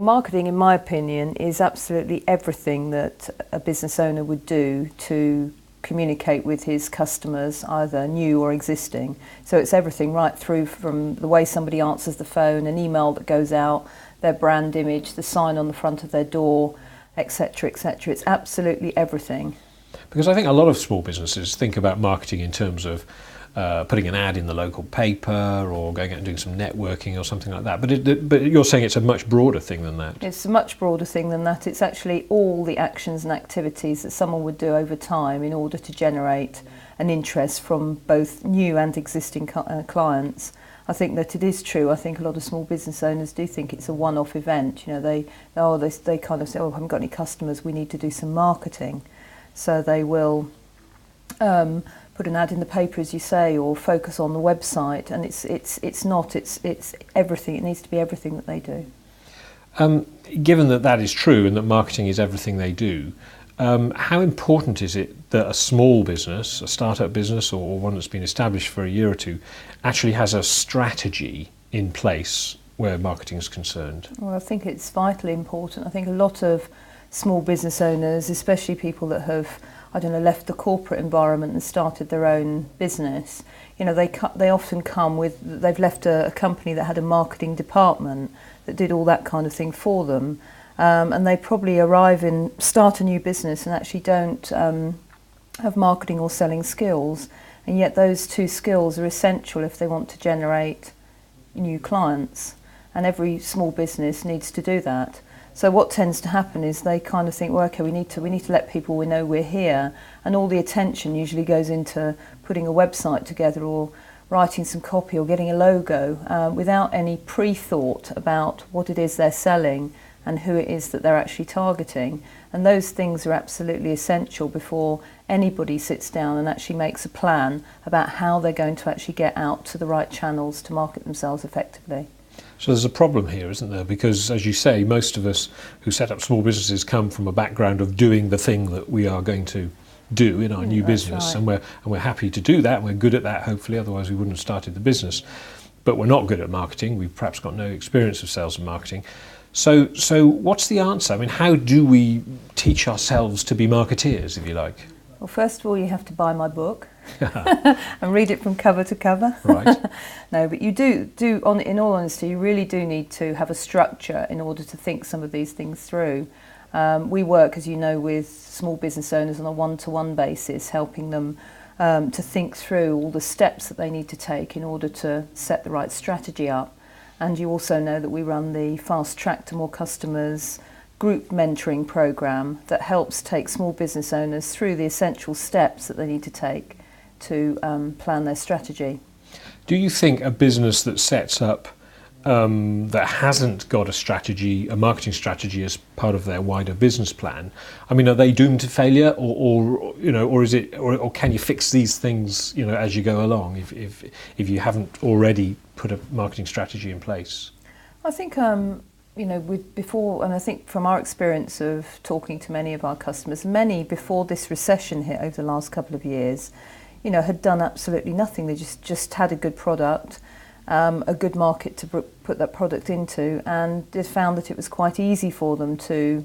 Marketing, in my opinion, is absolutely everything that a business owner would do to communicate with his customers, either new or existing. So it's everything right through from the way somebody answers the phone, an email that goes out, their brand image, the sign on the front of their door, etc., etc. It's absolutely everything. Because I think a lot of small businesses think about marketing in terms of putting an ad in the local paper or going out and doing some networking or something like that. But you're saying it's a much broader thing than that. It's a much broader thing than that. It's actually all the actions and activities that someone would do over time in order to generate an interest from both new and existing clients. I think that it is true. I think a lot of small business owners do think it's a one-off event. You know, they kind of say, "Oh, I haven't got any customers. We need to do some marketing." So they will put an ad in the paper, as you say, or focus on the website. And it's everything. It needs to be everything that they do. Given that is true and that marketing is everything they do, how important is it that a small business, a startup business or one that's been established for a year or two, actually has a strategy in place where marketing is concerned? Well, I think it's vitally important. I think a lot of small business owners, especially people that have, left the corporate environment and started their own business, they often come with, they've left a company that had a marketing department that did all that kind of thing for them. And they probably start a new business and actually don't have marketing or selling skills. And yet those two skills are essential if they want to generate new clients. And every small business needs to do that. So what tends to happen is they kind of think, well, okay, we need to let people know we're here, and all the attention usually goes into putting a website together or writing some copy or getting a logo without any pre-thought about what it is they're selling and who it is that they're actually targeting. And those things are absolutely essential before anybody sits down and actually makes a plan about how they're going to actually get out to the right channels to market themselves effectively. So there's a problem here, isn't there? Because, as you say, most of us who set up small businesses come from a background of doing the thing that we are going to do in our new business, right. and we're happy to do that, and we're good at that, hopefully, otherwise we wouldn't have started the business. But we're not good at marketing. We've perhaps got no experience of sales and marketing. So what's the answer? I mean, how do we teach ourselves to be marketeers, if you like? Well, first of all, you have to buy my book and read it from cover to cover. Right. No, but you do in all honesty, you really do need to have a structure in order to think some of these things through. We work, as you know, with small business owners on a one-to-one basis, helping them to think through all the steps that they need to take in order to set the right strategy up. And you also know that we run the Fast Track to More Customers group mentoring program that helps take small business owners through the essential steps that they need to take to plan their strategy. Do you think a business that sets up that hasn't got a marketing strategy as part of their wider business plan, I mean, are they doomed to failure, or can you fix these things, as you go along if you haven't already put a marketing strategy in place? I think and I think from our experience of talking to many of our customers, many before this recession hit over the last couple of years, had done absolutely nothing. They just had a good product, a good market to put that product into, and they found that it was quite easy for them to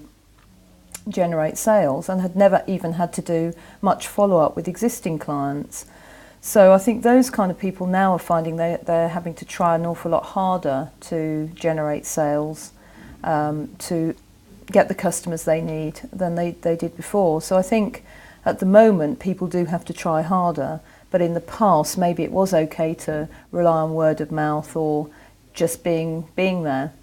generate sales and had never even had to do much follow-up with existing clients. So I think those kind of people now are finding they're having to try an awful lot harder to generate sales, to get the customers they need than they did before. So I think at the moment people do have to try harder, but in the past maybe it was okay to rely on word of mouth or just being there.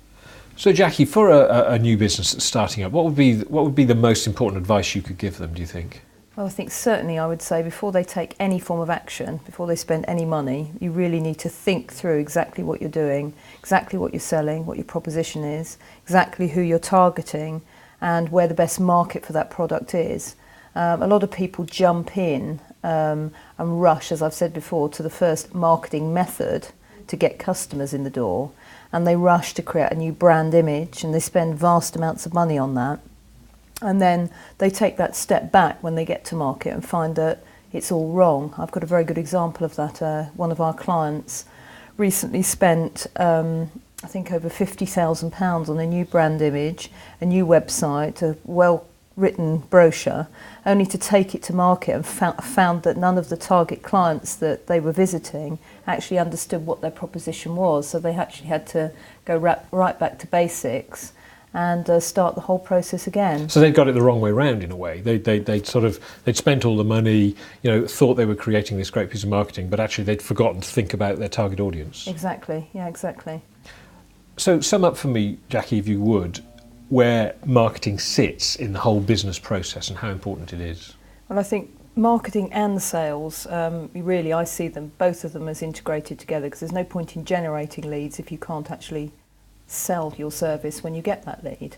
So Jackie, for a new business that's starting up, what would be the most important advice you could give them, do you think? Well, I think certainly I would say before they take any form of action, before they spend any money, you really need to think through exactly what you're doing, exactly what you're selling, what your proposition is, exactly who you're targeting, and where the best market for that product is. A lot of people jump in and rush, as I've said before, to the first marketing method to get customers in the door, and they rush to create a new brand image, and they spend vast amounts of money on that. And then they take that step back when they get to market and find that it's all wrong. I've got a very good example of that. One of our clients recently spent I think over £50,000 on a new brand image, a new website, a well-written brochure, only to take it to market and found that none of the target clients that they were visiting actually understood what their proposition was. So they actually had to go right back to basics and start the whole process again. So they'd got it the wrong way round in a way. They'd spent all the money, thought they were creating this great piece of marketing, but actually they'd forgotten to think about their target audience. Exactly, yeah, exactly. So sum up for me, Jackie, if you would, where marketing sits in the whole business process and how important it is. Well, I think marketing and sales, I see them, both of them, as integrated together, because there's no point in generating leads if you can't actually sell your service when you get that lead.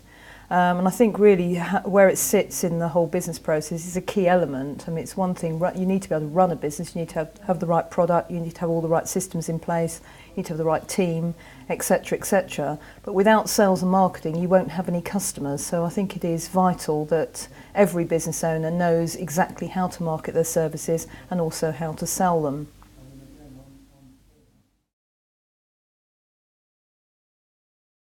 And I think really where it sits in the whole business process is a key element. I mean, it's one thing, you need to be able to run a business, you need to have the right product, you need to have all the right systems in place, you need to have the right team, etc., etc. But without sales and marketing, you won't have any customers. So I think it is vital that every business owner knows exactly how to market their services and also how to sell them.